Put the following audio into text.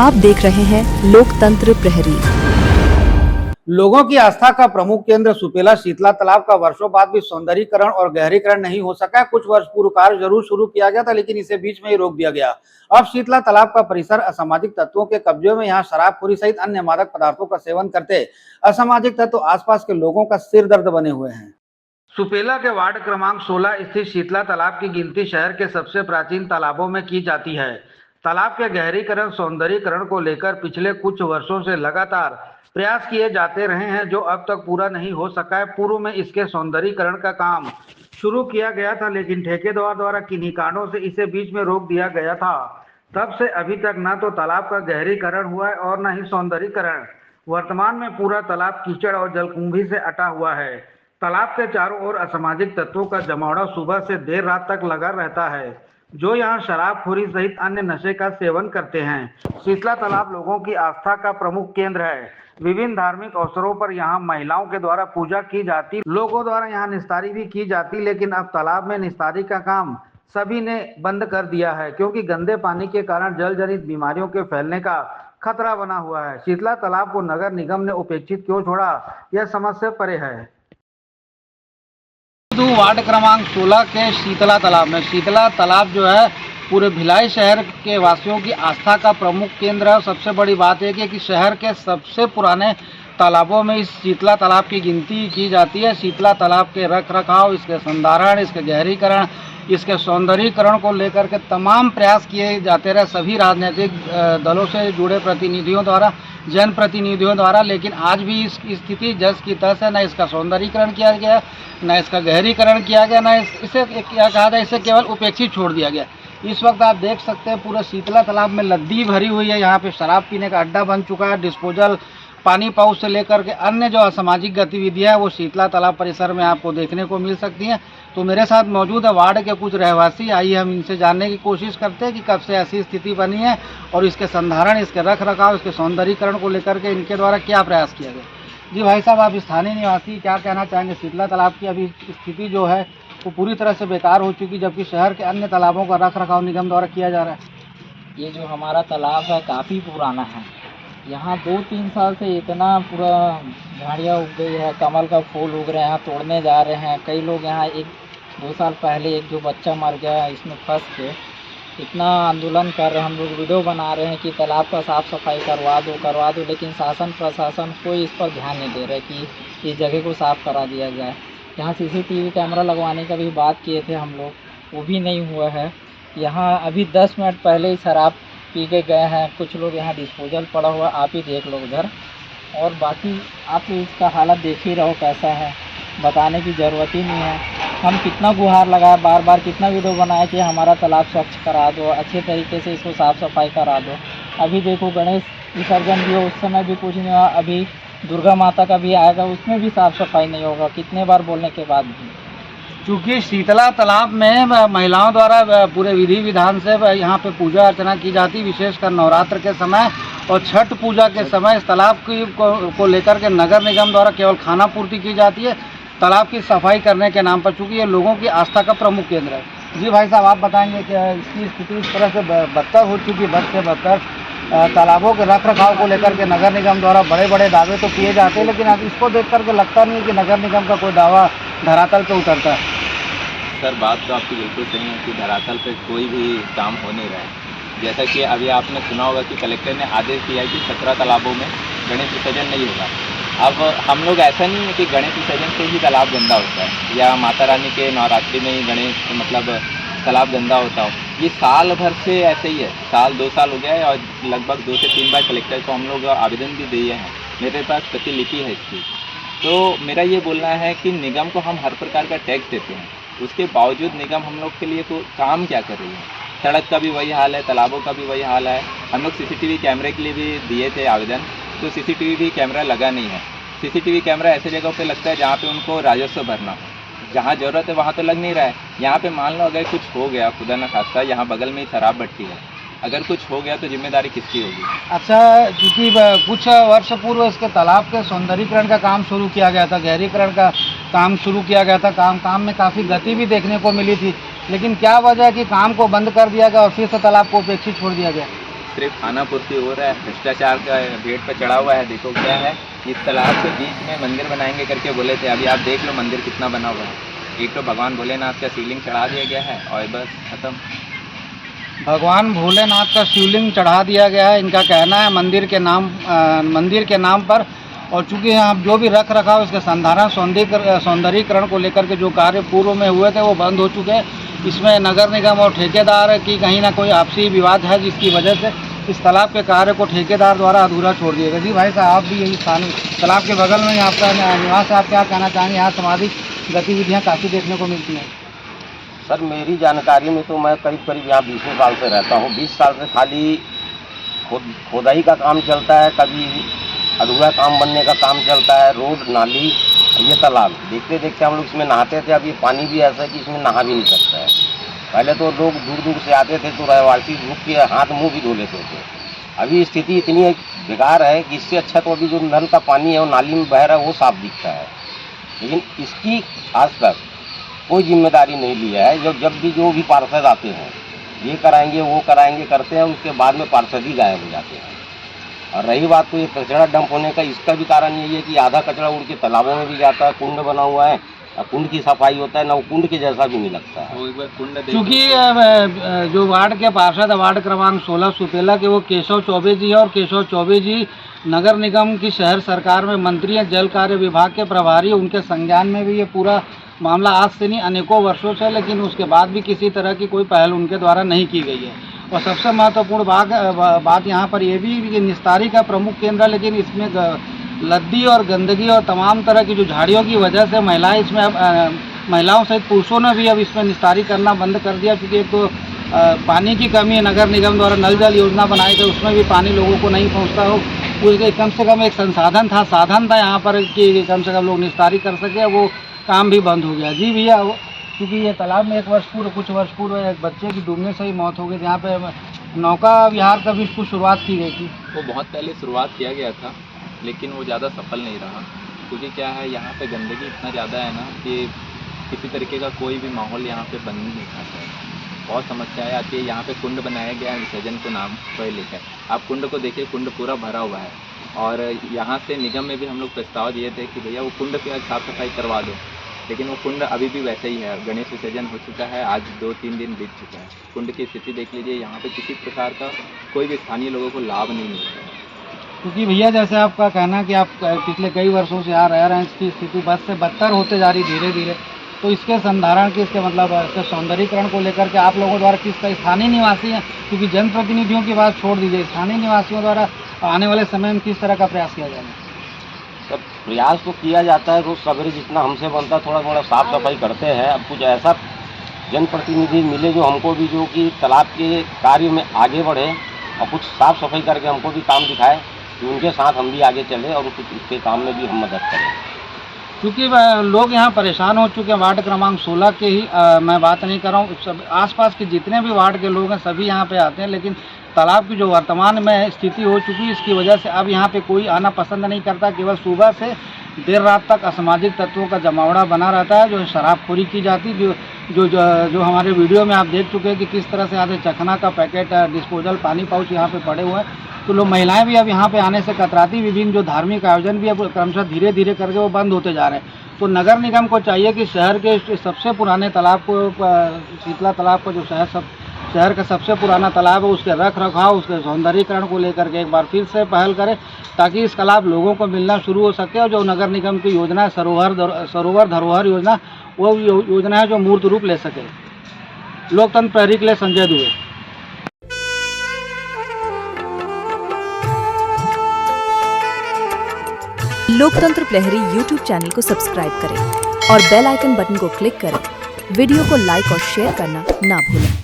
आप देख रहे हैं लोकतंत्र प्रहरी। लोगों की आस्था का प्रमुख केंद्र सुपेला शीतला तालाब का वर्षों बाद भी सौंदर्यीकरण और गहरीकरण नहीं हो सका। कुछ वर्ष पूर्व कार्य जरूर शुरू किया गया था, लेकिन इसे बीच में ही रोक दिया गया। अब शीतला तालाब का परिसर असामाजिक तत्वों के कब्जे में। यहाँ शराबखोरी सहित अन्य मादक पदार्थों का सेवन करते असामाजिक तत्व आसपास के लोगों का सिर दर्द बने हुए हैं। सुपेला के वार्ड क्रमांक 16 स्थित शीतला तालाब की गिनती शहर के सबसे प्राचीन तालाबों में की जाती है। तालाब के गहरीकरण सौंदर्यीकरण को लेकर पिछले कुछ वर्षों से लगातार प्रयास किए जाते रहे हैं, जो अब तक पूरा नहीं हो सका है। पूर्व में इसके सौंदर्यीकरण का काम शुरू किया गया था, लेकिन ठेकेदार द्वारा किन्हीं कारणों से इसे बीच में रोक दिया गया था। तब से अभी तक न तो तालाब का गहरीकरण हुआ है और न ही सौंदर्यीकरण। वर्तमान में पूरा तालाब कीचड़ और जलकुंभी से अटा हुआ है। तालाब के चारों ओर असामाजिक तत्वों का जमावड़ा सुबह से देर रात तक लगा रहता है, जो यहाँ शराबखोरी सहित अन्य नशे का सेवन करते हैं। शीतला तालाब लोगों की आस्था का प्रमुख केंद्र है। विभिन्न धार्मिक अवसरों पर यहाँ महिलाओं के द्वारा पूजा की जाती, लोगों द्वारा यहाँ निस्तारी भी की जाती, लेकिन अब तालाब में निस्तारी का काम सभी ने बंद कर दिया है, क्योंकि गंदे पानी के कारण जल जनित बीमारियों के फैलने का खतरा बना हुआ है। शीतला तालाब को नगर निगम ने उपेक्षित क्यों छोड़ा, यह समझ से परे है। वार्ड क्रमांक 16 के शीतला तालाब में, शीतला तालाब जो है पूरे भिलाई शहर के वासियों की आस्था का प्रमुख केंद्र है। सबसे बड़ी बात है कि शहर के सबसे पुराने तालाबों में इस शीतला तालाब की गिनती की जाती है। शीतला तालाब के रख रखाव, इसके संधारण, इसके गहरीकरण, इसके सौंदर्यीकरण को लेकर के तमाम प्रयास किए जाते रहे सभी राजनीतिक दलों से जुड़े प्रतिनिधियों द्वारा, जनप्रतिनिधियों द्वारा, लेकिन आज भी इस स्थिति जस की तस है। न इसका सौंदर्यीकरण किया गया, न इसका गहरीकरण किया गया, न इसे क्या कहा जाए, इसे केवल उपेक्षित छोड़ दिया गया। इस वक्त आप देख सकते हैं पूरा शीतला तालाब में लद्दी भरी हुई है। यहाँ पे शराब पीने का अड्डा बन चुका है। डिस्पोजल पानी पाउच से लेकर के अन्य जो असामाजिक गतिविधियां हैं वो शीतला तालाब परिसर में आपको देखने को मिल सकती हैं। तो मेरे साथ मौजूद है वार्ड के कुछ रहवासी। आइए हम इनसे जानने की कोशिश करते हैं कि कब से ऐसी स्थिति बनी है और इसके संधारण, इसके रख रखाव, इसके सौंदर्यीकरण को लेकर के इनके द्वारा क्या प्रयास किया गया। जी भाई साहब, आप स्थानीय निवासी, क्या कहना चाहेंगे? शीतला तालाब की अभी स्थिति जो है वो पूरी तरह से बेकार हो चुकी, जबकि शहर के अन्य तालाबों का रख रखाव निगम द्वारा किया जा रहा है। ये जो हमारा तालाब है काफ़ी पुराना है। यहाँ 2-3 साल से इतना पूरा झाड़ियाँ उग गई है, कमल का फूल उग रहे हैं, तोड़ने जा रहे हैं। कई लोग यहाँ 1-2 साल पहले एक जो बच्चा मर गया इसमें फंस के, इतना आंदोलन कर रहे हैं। हम लोग वीडियो बना रहे हैं कि तालाब का साफ़ सफाई करवा दो, लेकिन शासन प्रशासन कोई इस पर ध्यान नहीं दे रहे कि इस जगह को साफ़ करा दिया जाए। यहाँ CCTV कैमरा लगवाने का भी बात किए थे हम लोग, वो भी नहीं हुआ है। यहाँ अभी 10 मिनट पहले ही शराब पी के गए हैं कुछ लोग। यहाँ डिस्पोजल पड़ा हुआ, आप ही देख लो उधर। और बाकी आप इसका हालत देख ही रहो कैसा है, बताने की ज़रूरत ही नहीं है। हम कितना गुहार लगाए, बार बार कितना वीडियो बनाया कि हमारा तालाब स्वच्छ करा दो, अच्छे तरीके से इसको साफ़ सफाई करा दो। अभी देखो गणेश विसर्जन भी हो, उस समय भी कुछ नहीं हुआ। अभी दुर्गा माता का भी आएगा, उसमें भी साफ़ सफाई नहीं होगा, कितने बार बोलने के बाद भी। चूँकि शीतला तालाब में महिलाओं द्वारा पूरे विधि विधान से यहाँ पे पूजा अर्चना की जाती, विशेषकर नवरात्र के समय और छठ पूजा के समय। इस तालाब को लेकर के नगर निगम द्वारा केवल खाना पूर्ति की जाती है, तालाब की सफाई करने के नाम पर, चूँकि ये लोगों की आस्था का प्रमुख केंद्र है। जी भाई साहब, आप बताएंगे कि इसकी स्थिति इस तरह से बदतर हो चुकी, बद से बदतर। तालाबों के रख रखाव को लेकर के नगर निगम द्वारा बड़े बड़े दावे तो किए जाते हैं, लेकिन अब इसको देख करके लगता नहीं है कि नगर निगम का कोई दावा धरातल पे उतरता है। सर, बात तो आपकी बिल्कुल सही है कि धरातल पे कोई भी काम हो नहीं रहा है। जैसा कि अभी आपने सुना होगा कि कलेक्टर ने आदेश दिया है कि 17 तालाबों में गणेश विसर्जन नहीं होगा। अब हम लोग ऐसा नहीं है कि गणेश विसर्जन से ही तालाब गंदा होता है या माता रानी के नवरात्रि में ही गणेश तालाब गंदा होता हो। ये साल भर से ऐसे ही है। 2 साल हो गया है और लगभग 2 से 3 बार कलेक्टर को हम लोग आवेदन भी दिए हैं। मेरे पास प्रतिलिपि है इसकी। तो मेरा ये बोलना है कि निगम को हम हर प्रकार का टैक्स देते हैं, उसके बावजूद निगम हम लोग के लिए तो काम क्या कर रही है। सड़क का भी वही हाल है, तालाबों का भी वही हाल है। हम लोग CCTV कैमरे के लिए भी दिए थे आवेदन, तो CCTV भी कैमरा लगा नहीं है। CCTV कैमरा ऐसे जगह पे लगता है जहाँ पे उनको राजस्व भरना हो, जहाँ ज़रूरत है वहाँ तो लग नहीं रहा है। यहाँ पे मान लो अगर कुछ हो गया, खुदा न खास्ता, यहाँ बगल में ही शराब भट्टी है, अगर कुछ हो गया तो जिम्मेदारी किसकी होगी? अच्छा, क्योंकि कुछ वर्ष पूर्व इसके तालाब के सौंदर्यीकरण का काम शुरू किया गया था, गहरीकरण का काम शुरू किया गया था। काम में काफ़ी गति भी देखने को मिली थी, लेकिन क्या वजह है कि काम को बंद कर दिया गया और फिर से तालाब को उपेक्षित छोड़ दिया गया? सिर्फ खाना पूर्ति हो रहा है, भ्रष्टाचार का भेंट पे चढ़ा हुआ है। देखो क्या है, इस तालाब के बीच में मंदिर बनाएंगे करके बोले थे, अभी आप देख लो मंदिर कितना बना हुआ है। एक तो भगवान भोलेनाथ का शिवलिंग चढ़ा दिया गया है और बस खत्म। भगवान भोलेनाथ का शिवलिंग चढ़ा दिया गया है, इनका कहना है मंदिर के नाम पर। और चूंकि यहाँ जो भी रख रखाव इसके संधारण सौंदर्यीकरण को लेकर के जो कार्य पूर्व में हुए थे वो बंद हो चुके हैं। इसमें नगर निगम और ठेकेदार की कहीं ना कोई आपसी विवाद है, जिसकी वजह से इस तालाब के कार्य को ठेकेदार द्वारा अधूरा छोड़ दिया गया। जी भाई साहब, आप भी यही स्थानीय तालाब के बगल में ही आपका निवास है, आप क्या कहना चाहेंगे? यहाँ सामाजिक गतिविधियाँ काफ़ी देखने को मिलती हैं। सर, मेरी जानकारी में तो मैं करीब यहाँ 20 साल से रहता हूँ। 20 साल से खाली खोदाई का काम चलता है, कभी अधूरा काम बनने का काम चलता है, रोड नाली ये तालाब देखते देखते हम लोग इसमें नहाते थे। अब ये पानी भी ऐसा है कि इसमें नहा भी नहीं सकता है। पहले तो लोग दूर दूर से आते थे तो रहवासी धूप के हाथ मुंह भी धो लेते थे। अभी स्थिति इतनी बेकार है कि इससे अच्छा तो अभी जो नल का पानी है वो नाली में बह रहा है वो साफ दिखता है, लेकिन इसकी आज तक कोई जिम्मेदारी नहीं लिया है। जब भी जो भी पार्षद आते हैं ये कराएंगे वो कराएंगे करते हैं, उसके बाद में पार्षद ही गायब हो जाते हैं। और रही बात तो ये कचरा डंप होने का, इसका भी कारण यही है कि आधा कचरा उड़ के तालाबों में भी जाता है। कुंड बना हुआ है, कुंड की सफाई होता है ना, वो कुंड के जैसा भी नहीं लगता है। वो एक बार कुंड क्योंकि जो वार्ड के पार्षद वार्ड क्रमांक 16 सुपेला के वो केशव चौबे जी है, और केशव चौबे जी नगर निगम की शहर सरकार में मंत्री हैं, जल कार्य विभाग के प्रभारी। उनके संज्ञान में भी ये पूरा मामला आज से नहीं अनेकों वर्षों से, लेकिन उसके बाद भी किसी तरह की कोई पहल उनके द्वारा नहीं की गई है। और सबसे महत्वपूर्ण बात यहाँ पर ये भी कि निस्तारी का प्रमुख केंद्र है, लेकिन इसमें लद्दी और गंदगी और तमाम तरह की जो झाड़ियों की वजह से महिलाओं सहित पुरुषों ने भी अब इसमें निस्तारी करना बंद कर दिया। क्योंकि एक तो पानी की कमी है, नगर निगम द्वारा नल जल योजना बनाई गई, उसमें भी पानी लोगों को नहीं पहुँचता हो। उसके कम से कम एक साधन था यहाँ पर कि कम से कम लोग निस्तारी कर सके, वो काम भी बंद हो गया। जी भैया, क्योंकि ये तालाब में कुछ वर्ष पूर्व एक बच्चे की डूबने से ही मौत हो गई थी। यहाँ पे नौका विहार का भी इसको शुरुआत की गई थी। वो बहुत पहले शुरुआत किया गया था, लेकिन वो ज़्यादा सफल नहीं रहा। क्योंकि क्या है, यहाँ पे गंदगी इतना ज़्यादा है ना कि किसी तरीके का कोई भी माहौल यहाँ पे बन नहीं पाता है। बहुत समस्याएं आती है। यहाँ पे कुंड बनाया गया है विसर्जन को नाम पर लेकर। आप कुंड को देखिए, कुंड पूरा भरा हुआ है। और यहाँ से निगम में भी हम लोग प्रस्ताव दिए थे कि भैया वो कुंड की साफ़ सफाई करवा दो, लेकिन वो कुंड अभी भी वैसे ही है। गणेश विसर्जन हो चुका है, आज 2-3 दिन बीत चुका है। कुंड की स्थिति देख लीजिए, यहाँ पे किसी प्रकार का कोई भी स्थानीय लोगों को लाभ नहीं मिल रहा है। क्योंकि भैया जैसे आपका कहना कि आप पिछले कई वर्षों से रह रहे हैं, इसकी स्थिति बद से बदतर होते जा रही धीरे धीरे, तो इसके संधारण की, इसके मतलब इसके सौंदर्यीकरण को लेकर के आप लोगों द्वारा किस तरह, स्थानीय निवासी हैं, क्योंकि जनप्रतिनिधियों की बात छोड़ दीजिए, स्थानीय निवासियों द्वारा आने वाले समय में किस तरह का प्रयास किया जाएगा? तब प्रयास तो किया जाता है, रोज सवेरे जितना हमसे बनता है थोड़ा थोड़ा साफ सफाई करते हैं। अब कुछ ऐसा जनप्रतिनिधि मिले जो हमको भी जो कि तालाब के कार्य में आगे बढ़े और कुछ साफ सफाई करके हमको भी काम दिखाए कि उनके साथ हम भी आगे चले और उसके काम में भी हम मदद करें। क्योंकि लोग यहाँ परेशान हो चुके हैं। वार्ड क्रमांक 16 के ही मैं बात नहीं कर रहा हूँ, सब आसपास के जितने भी वार्ड के लोग हैं सभी यहाँ पे आते हैं, लेकिन तालाब की जो वर्तमान में स्थिति हो चुकी है इसकी वजह से अब यहाँ पे कोई आना पसंद नहीं करता। केवल सुबह से देर रात तक असामाजिक तत्वों का जमावड़ा बना रहता है, जो शराबखोरी की जाती, जो हमारे वीडियो में आप देख चुके हैं कि किस तरह से आधे चखना का पैकेट, डिस्पोजल पानी पाउच यहाँ पे पड़े हुए हैं। तो लोग, महिलाएं भी अब यहाँ पे आने से कतराती। विभिन्न जो धार्मिक आयोजन भी अब क्रमशः धीरे धीरे करके वो बंद होते जा रहे हैं। तो नगर निगम को चाहिए कि शहर के सबसे पुराने तालाब को, शीतला तालाब को, जो शहर का सबसे पुराना तालाब है, उसके रख रखाव, उसके सौंदर्यीकरण को लेकर के एक बार फिर से पहल करें, ताकि इस तालाब लोगों को मिलना शुरू हो सके। और जो नगर निगम की योजना है सरोवर धरोहर योजना, वो योजना है जो मूर्त रूप ले सके। लोकतंत्र प्रहरी के लिए संजय दुबे। लोकतंत्र प्रहरी YouTube चैनल को सब्सक्राइब करें और बेल आइकन बटन को क्लिक करें। वीडियो को लाइक और शेयर करना ना भूलें।